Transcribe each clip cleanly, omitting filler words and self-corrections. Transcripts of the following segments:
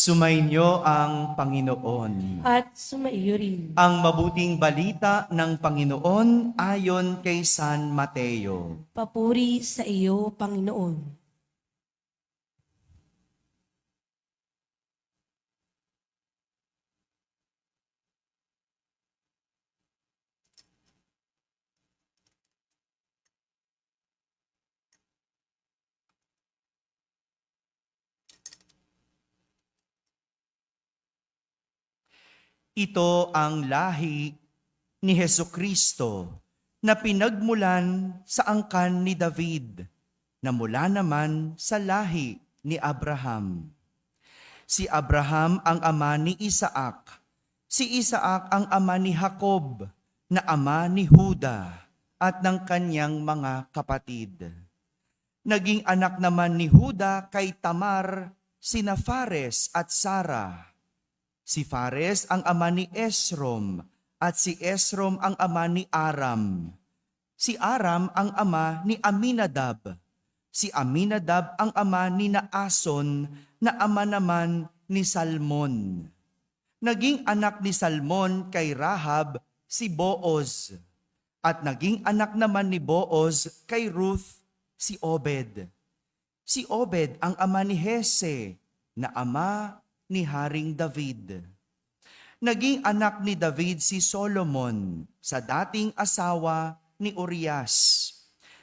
Sumainyo ang Panginoon. At sumaiyo rin. Ang mabuting balita ng Panginoon ayon kay San Mateo. Papuri sa iyo, Panginoon. Ito ang lahi ni Hesukristo na pinagmulan sa angkan ni David, na mula naman sa lahi ni Abraham. Si Abraham ang ama ni Isaac, si Isaac ang ama ni Jacob, na ama ni Juda at ng kanyang mga kapatid. Naging anak naman ni Juda kay Tamar sina Fares at Sara. Si Fares ang ama ni Esrom at si Esrom ang ama ni Aram. Si Aram ang ama ni Aminadab. Si Aminadab ang ama ni Naason na ama naman ni Salmon. Naging anak ni Salmon kay Rahab si Booz. At naging anak naman ni Booz kay Ruth si Obed. Si Obed ang ama ni Hese na ama ni Haring David. Naging anak ni David si Solomon sa dating asawa ni Urias.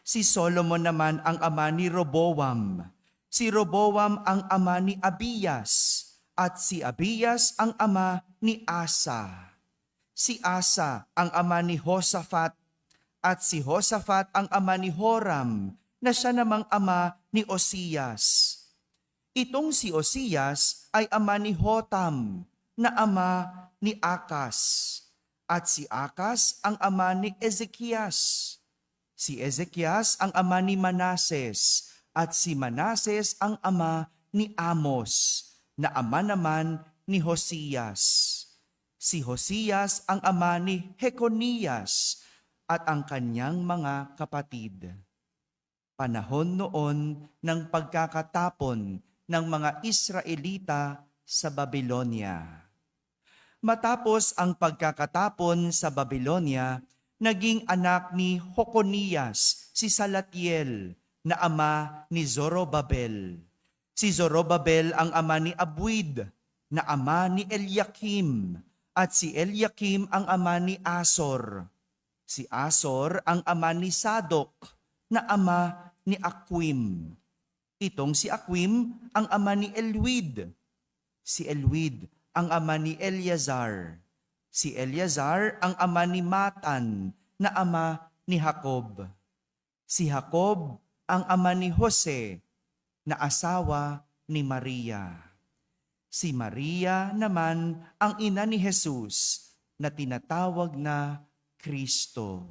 Si Solomon naman ang ama ni Roboam. Si Roboam ang ama ni Abiyas. At si Abiyas ang ama ni Asa. Si Asa ang ama ni Hosafat. At si Hosafat ang ama ni Horam, na siya namang ama ni Osias. Itong si Osias ay ama ni Hotam, na ama ni Akas. At si Akas ang ama ni Ezekias. Si Ezekias ang ama ni Manases. At si Manases ang ama ni Amos, na ama naman ni Hosias. Si Hosias ang ama ni Jeconias at ang kanyang mga kapatid. Panahon noon ng pagkakatapon ng mga Israelita sa Babylonia. Matapos ang pagkakatapon sa Babylonia, naging anak ni Jeconias si Salatiel, na ama ni Zorobabel. Si Zorobabel ang ama ni Abuid, na ama ni Eliakim, at si Eliakim ang ama ni Asor. Si Asor ang ama ni Sadok, na ama ni Aquim. Itong si Aquim ang ama ni Elwid. Si Elwid ang ama ni Eleazar. Si Eleazar ang ama ni Matan, na ama ni Jacob. Si Jacob ang ama ni Jose, na asawa ni Maria. Si Maria naman ang ina ni Jesus, na tinatawag na Kristo.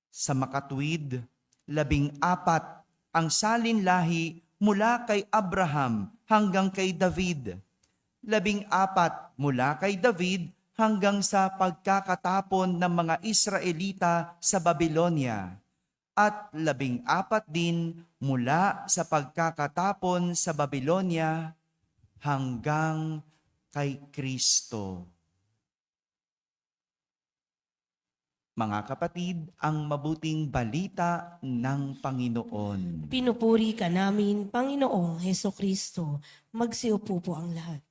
Sa makatuwid, 14 ang salinlahi mula kay Abraham hanggang kay David. 14 mula kay David hanggang sa pagkakatapon ng mga Israelita sa Babylonia. At 14 din mula sa pagkakatapon sa Babylonia hanggang kay Kristo. Mga kapatid, ang mabuting balita ng Panginoon. Pinupuri ka namin, Panginoong Hesukristo. Magsiupo po ang lahat.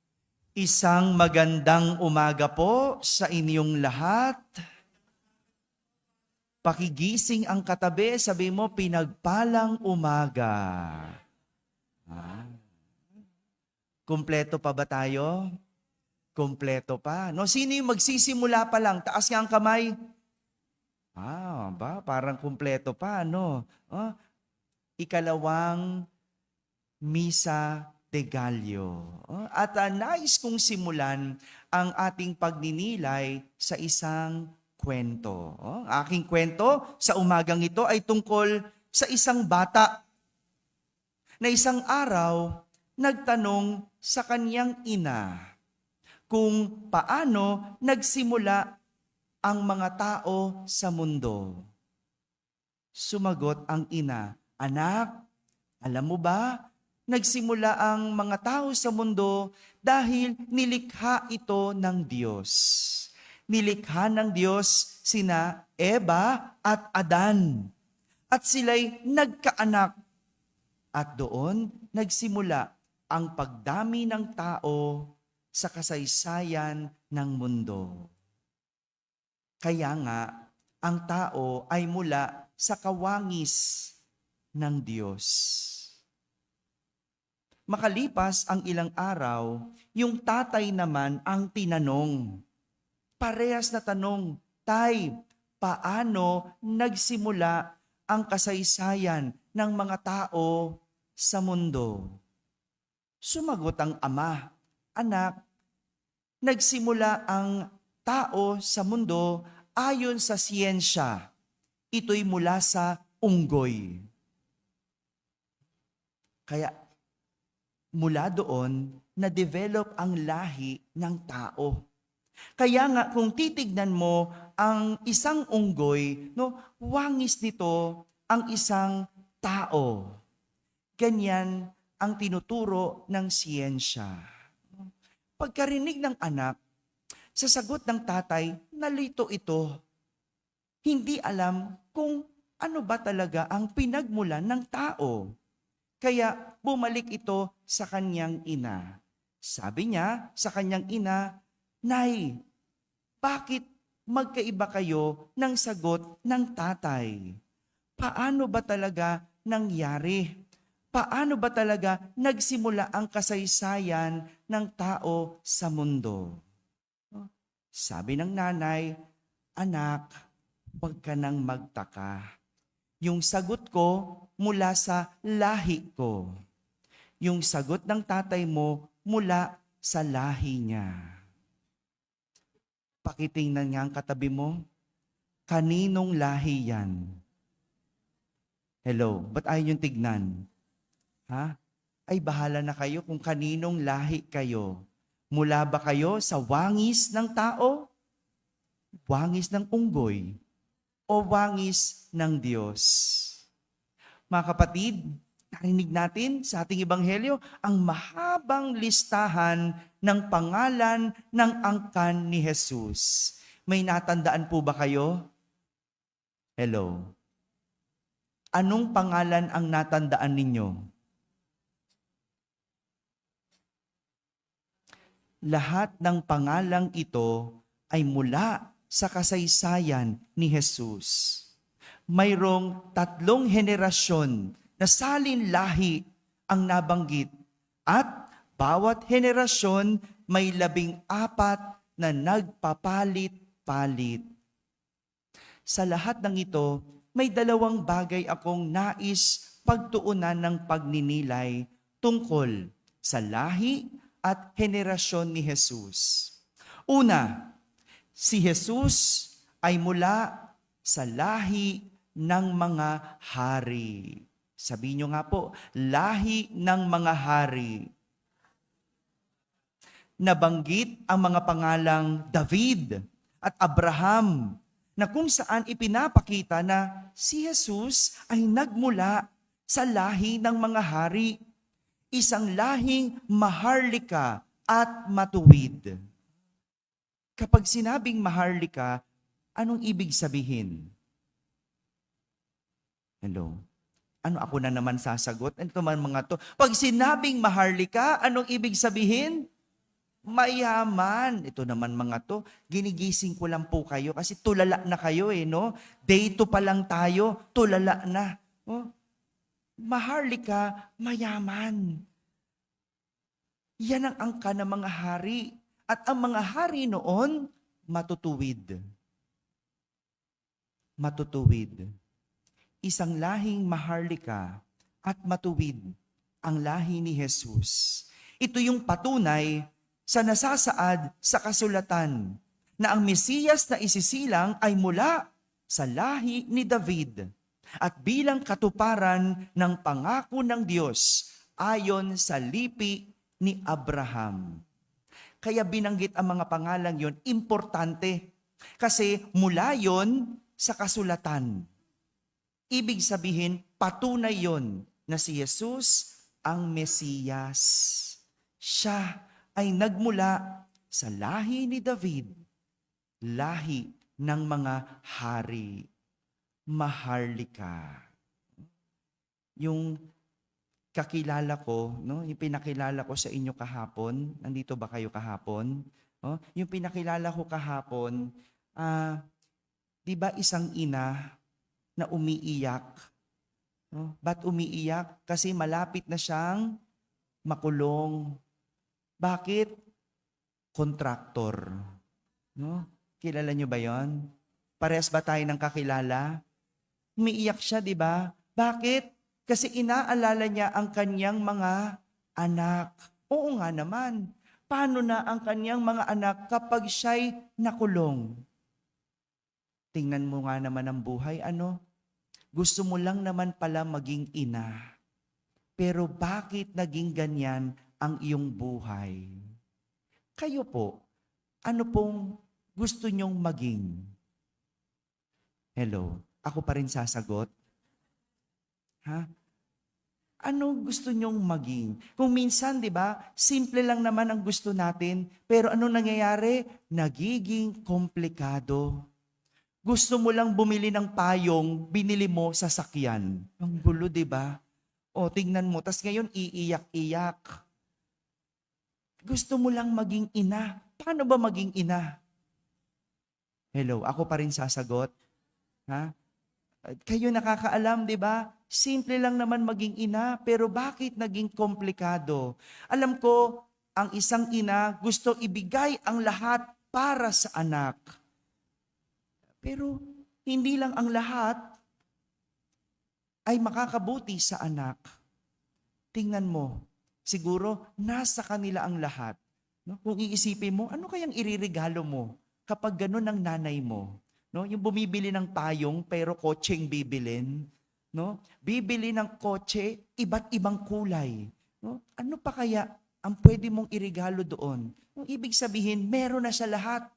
Isang magandang umaga po sa inyong lahat. Pakigising ang katabi, sabi mo, pinagpalang umaga. Kumpleto pa ba tayo? Kumpleto pa. No, sino yung magsisimula pa lang? Taas nga ang kamay. Parang kumpleto pa, no? Ikalawang Misa de Gallo. At nais kong simulan ang ating pagninilay sa isang kwento. Aking kwento sa umagang ito ay tungkol sa isang bata na isang araw nagtanong sa kanyang ina kung paano nagsimula ang mga tao sa mundo. Sumagot ang ina, "Anak, alam mo ba nagsimula ang mga tao sa mundo dahil nilikha ito ng Diyos. Nilikha ng Diyos sina Eva at Adan. At sila'y nagkaanak. At doon nagsimula ang pagdami ng tao sa kasaysayan ng mundo. Kaya nga, ang tao ay mula sa kawangis ng Diyos. Makalipas ang ilang araw, yung tatay naman ang tinanong. Parehas na tanong, Tay, paano nagsimula ang kasaysayan ng mga tao sa mundo? Sumagot ang ama, Anak, nagsimula ang tao sa mundo ayon sa siyensya. Ito'y mula sa unggoy. Kaya mula doon, na-develop ang lahi ng tao. Kaya nga kung titignan mo ang isang unggoy, no, wangis nito ang isang tao. Ganyan ang tinuturo ng siyensya. Pagkarinig ng anak, sa sagot ng tatay, nalito ito. Hindi alam kung ano ba talaga ang pinagmulan ng tao. Kaya bumalik ito sa kanyang ina. Sabi niya sa kanyang ina, Nay, bakit magkaiba kayo ng sagot ng tatay? Paano ba talaga nangyari? Paano ba talaga nagsimula ang kasaysayan ng tao sa mundo? Sabi ng nanay, Anak, huwag ka nang magtaka. Yung sagot ko mula sa lahi ko. Yung sagot ng tatay mo mula sa lahi niya. Pakitingnan nga ang katabi mo. Kaninong lahi yan? Hello, ba't ayaw yung tignan? Ha? Ay bahala na kayo kung kaninong lahi kayo. Mula ba kayo sa wangis ng tao? Wangis ng unggoy? O wangis ng Diyos? Mga kapatid, narinig natin sa ating ebanghelyo ang mahabang listahan ng pangalan ng angkan ni Jesus. May natandaan po ba kayo? Hello. Anong pangalan ang natandaan ninyo? Lahat ng pangalang ito ay mula sa kasaysayan ni Jesus. Mayroong 3 henerasyon na salin lahi ang nabanggit at bawat henerasyon may 14 na nagpapalit-palit. Sa lahat ng ito, may 2 bagay akong nais pagtuunan ng pagninilay tungkol sa lahi at henerasyon ni Jesus. Una, si Jesus ay mula sa lahi ng mga hari. Sabihin nyo nga po, lahi ng mga hari. Nabanggit ang mga pangalang David at Abraham na kung saan ipinapakita na si Jesus ay nagmula sa lahi ng mga hari. Isang lahing maharlika at matuwid. Kapag sinabing maharlika, anong ibig sabihin? Hello? Ano ako na naman sasagot? Ito man mga to. Pag sinabing maharlika, anong ibig sabihin? Mayaman. Ito naman mga to. Ginigising ko lang po kayo kasi tulala na kayo no? Day 2 pa lang tayo, tulala na. Oh? Maharlika, mayaman. Yan ang angka ng mga hari. At ang mga hari noon, matutuwid. Matutuwid. Isang lahing maharlika at matuwid ang lahi ni Jesus. Ito yung patunay sa nasasaad sa kasulatan na ang Mesiyas na isisilang ay mula sa lahi ni David at bilang katuparan ng pangako ng Diyos ayon sa lipi ni Abraham. Kaya binanggit ang mga pangalang yon, importante. Kasi mula yon sa kasulatan. Ibig sabihin, patunay yon na si Jesus ang Mesiyas. Siya ay nagmula sa lahi ni David, lahi ng mga hari. Maharlika. Yung kakilala ko, no, yung pinakilala ko sa inyo kahapon, nandito ba kayo kahapon? Oh, yung pinakilala ko kahapon, di ba isang ina na umiiyak? No? Ba't umiiyak? Kasi malapit na siyang makulong. Bakit? Kontraktor. No? Kilala niyo ba yon? Parehas ba tayo ng kakilala? Umiiyak siya, di ba? Bakit? Kasi inaalala niya ang kanyang mga anak. Oo nga naman. Paano na ang kanyang mga anak kapag siya'y nakulong? Tingnan mo nga naman ang buhay, ano? Gusto mo lang naman pala maging ina. Pero bakit naging ganyan ang iyong buhay? Kayo po, ano pong gusto nyong maging? Hello, ako pa rin sasagot. Ha? Ano gusto nyong maging? Kung minsan, di ba, simple lang naman ang gusto natin, pero ano nangyayari? Nagiging komplikado. Gusto mo lang bumili ng payong, binili mo sa sakyan. Ang gulo, di ba? O, tingnan mo, tas ngayon iiyak-iyak. Gusto mo lang maging ina. Paano ba maging ina? Hello, ako pa rin sasagot. Ha? Kayo nakakaalam, di ba? Simple lang naman maging ina, pero bakit naging komplikado? Alam ko, ang isang ina gusto ibigay ang lahat para sa anak. Pero hindi lang ang lahat ay makakabuti sa anak. Tingnan mo, siguro nasa kanila ang lahat. No? Kung iisipin mo, ano kayang iririgalo mo kapag ganun ang nanay mo? No? Yung bumibili ng payong pero kotseng bibilin. No? Bibili ng kotse, iba't ibang kulay. No? Ano pa kaya ang pwede mong irigalo doon? Yung ibig sabihin, meron na siya lahat.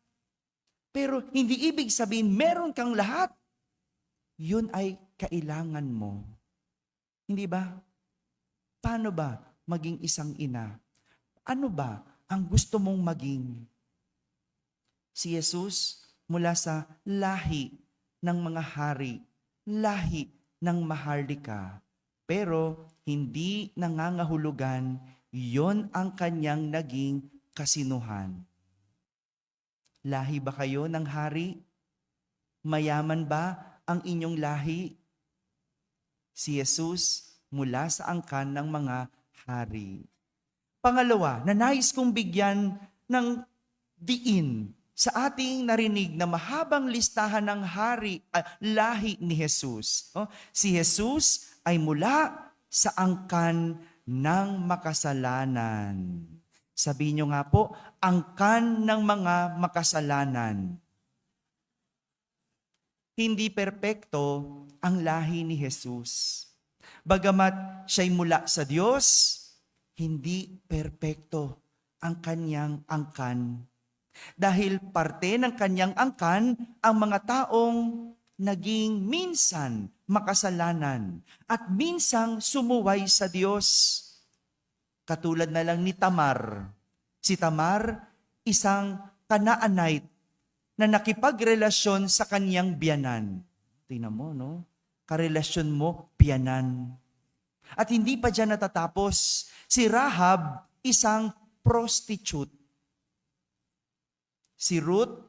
Pero hindi ibig sabihin, meron kang lahat. Yun ay kailangan mo. Hindi ba? Paano ba maging isang ina? Ano ba ang gusto mong maging? Si Jesus mula sa lahi ng mga hari, lahi ng maharlika. Pero hindi nangangahulugan, yon ang kanyang naging kasinuhan. Lahi ba kayo ng hari? Mayaman ba ang inyong lahi? Si Jesus mula sa angkan ng mga hari. Pangalawa, na nais kong bigyan ng diin sa ating narinig na mahabang listahan ng lahi ni Jesus. Si Jesus ay mula sa angkan ng makasalanan. Sabihin nyo nga po, angkan ng mga makasalanan. Hindi perpekto ang lahi ni Jesus. Bagamat siya'y mula sa Diyos, hindi perpekto ang kanyang angkan. Dahil parte ng kanyang angkan ang mga taong naging minsan makasalanan at minsang sumuway sa Diyos. Katulad na lang ni Tamar. Si Tamar, isang Kanaanite na nakipagrelasyon sa kanyang biyanan. Tingnan mo, no? Karelasyon mo, biyanan. At hindi pa dyan natatapos. Si Rahab, isang prostitute. Si Ruth,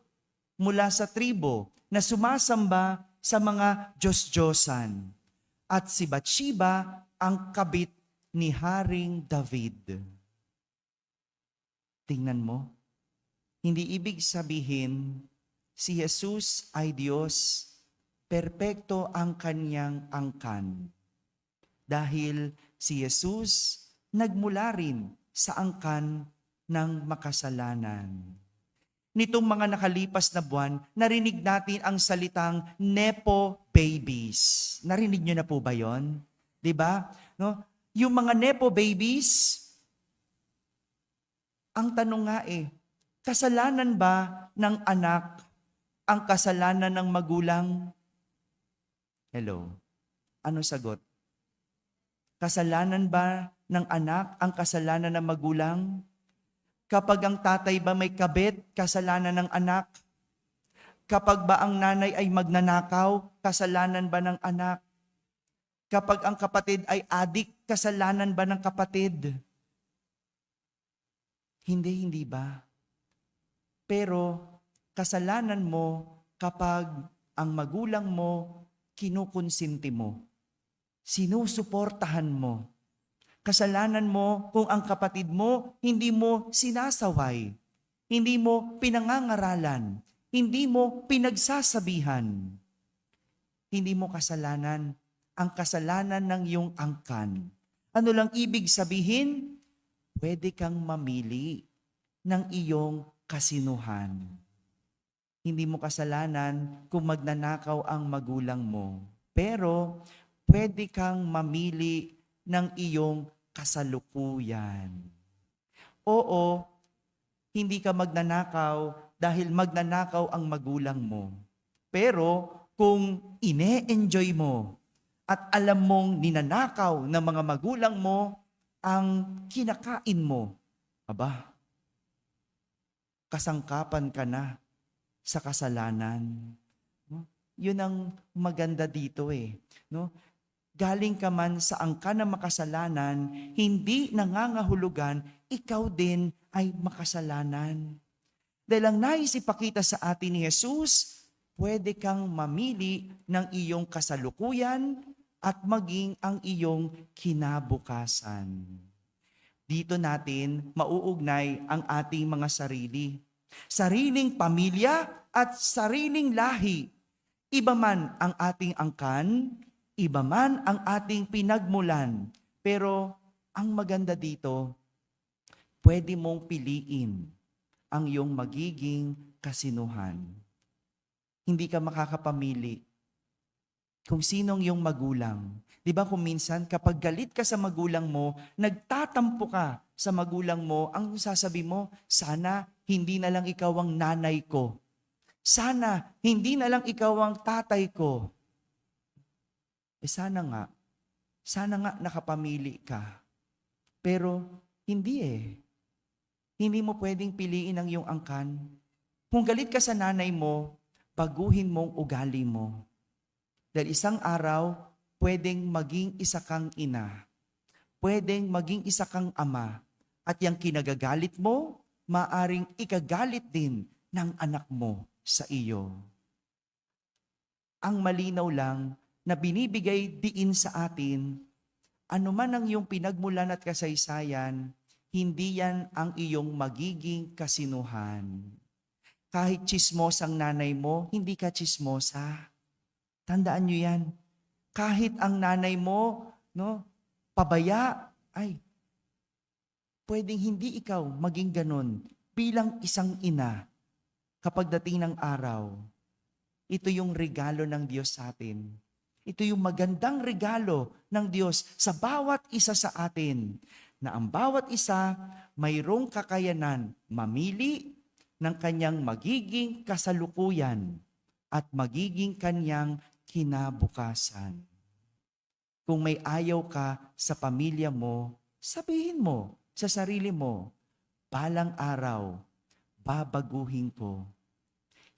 mula sa tribo na sumasamba sa mga Diyos-Diyosan. At si Bathsheba, ang kabit ni Haring David. Tingnan mo, hindi ibig sabihin si Jesus ay Diyos, perpekto ang kanyang angkan. Dahil si Jesus nagmula rin sa angkan ng makasalanan. Nitong mga nakalipas na buwan, narinig natin ang salitang Nepo babies. Narinig nyo na po ba yon? Diba? No? Yung mga Nepo babies, ang tanong nga kasalanan ba ng anak ang kasalanan ng magulang? Hello? Ano sagot? Kasalanan ba ng anak ang kasalanan ng magulang? Kapag ang tatay ba may kabit, kasalanan ng anak? Kapag ba ang nanay ay magnanakaw, kasalanan ba ng anak? Kapag ang kapatid ay adik, kasalanan ba ng kapatid? Hindi, hindi ba? Pero kasalanan mo kapag ang magulang mo kinukonsinti mo, sinusuportahan mo. Kasalanan mo kung ang kapatid mo hindi mo sinasaway, hindi mo pinangangaralan, hindi mo pinagsasabihan. Hindi mo kasalanan ang kasalanan ng iyong angkan. Ano lang ibig sabihin? Pwede kang mamili ng iyong kasinuhan. Hindi mo kasalanan kung magnanakaw ang magulang mo. Pero pwede kang mamili ng iyong kasalukuyan. Oo, hindi ka magnanakaw dahil magnanakaw ang magulang mo. Pero kung ine-enjoy mo at alam mong ninanakaw ng mga magulang mo ang kinakain mo, aba, kasangkapan ka na sa kasalanan. No? Yun ang maganda dito no? Galing ka man sa angkan ng makasalanan, hindi nangangahulugan, ikaw din ay makasalanan. Dahil ang nais ipakita sa atin ni Jesus, pwede kang mamili ng iyong kasalukuyan at maging ang iyong kinabukasan. Dito natin mauugnay ang ating mga sarili. Sariling pamilya at sariling lahi. Iba man ang ating angkan, iba man ang ating pinagmulan. Pero ang maganda dito, pwede mong piliin ang iyong magiging kasinuhan. Hindi ka makakapamili kung sinong iyong magulang. Di ba kung minsan kapag galit ka sa magulang mo, nagtatampo ka sa magulang mo, ang sasabi mo, sana hindi na lang ikaw ang nanay ko. Sana hindi na lang ikaw ang tatay ko. Sana nga nakapamili ka. Pero hindi Hindi mo pwedeng piliin ang iyong angkan. Kung galit ka sa nanay mo, baguhin mong ugali mo. Dahil isang araw, pwedeng maging isa kang ina. Pwedeng maging isa kang ama. At yung kinagagalit mo, maaring ikagalit din ng anak mo sa iyo. Ang malinaw lang na binibigay diin sa atin, anuman ang iyong pinagmulan at kasaysayan, hindi yan ang iyong magiging kasinuhan. Kahit tsismosang nanay mo, hindi ka tsismosa. Tandaan nyo yan. Kahit ang nanay mo, pabaya, pwedeng hindi ikaw maging ganon bilang isang ina kapag dating ng araw. Ito yung regalo ng Diyos sa atin. Ito yung magandang regalo ng Diyos sa bawat isa sa atin, na ang bawat isa mayroong kakayanan mamili ng kanyang magiging kasalukuyan at magiging kanyang kinabukasan. Kung may ayaw ka sa pamilya mo, sabihin mo sa sarili mo, balang araw, babaguhin ko.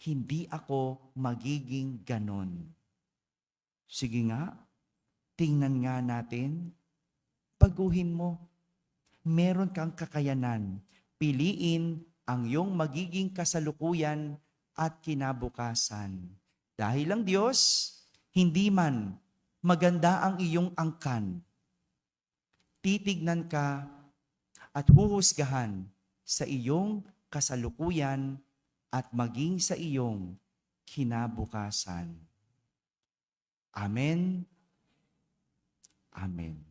Hindi ako magiging ganon. Sige nga, tingnan nga natin, baguhin mo. Meron kang kakayanan. Piliin ang iyong magiging kasalukuyan at kinabukasan. Dahil ang Diyos, hindi man maganda ang iyong angkan, titignan ka at huhusgahan sa iyong kasalukuyan at maging sa iyong kinabukasan. Amen. Amen.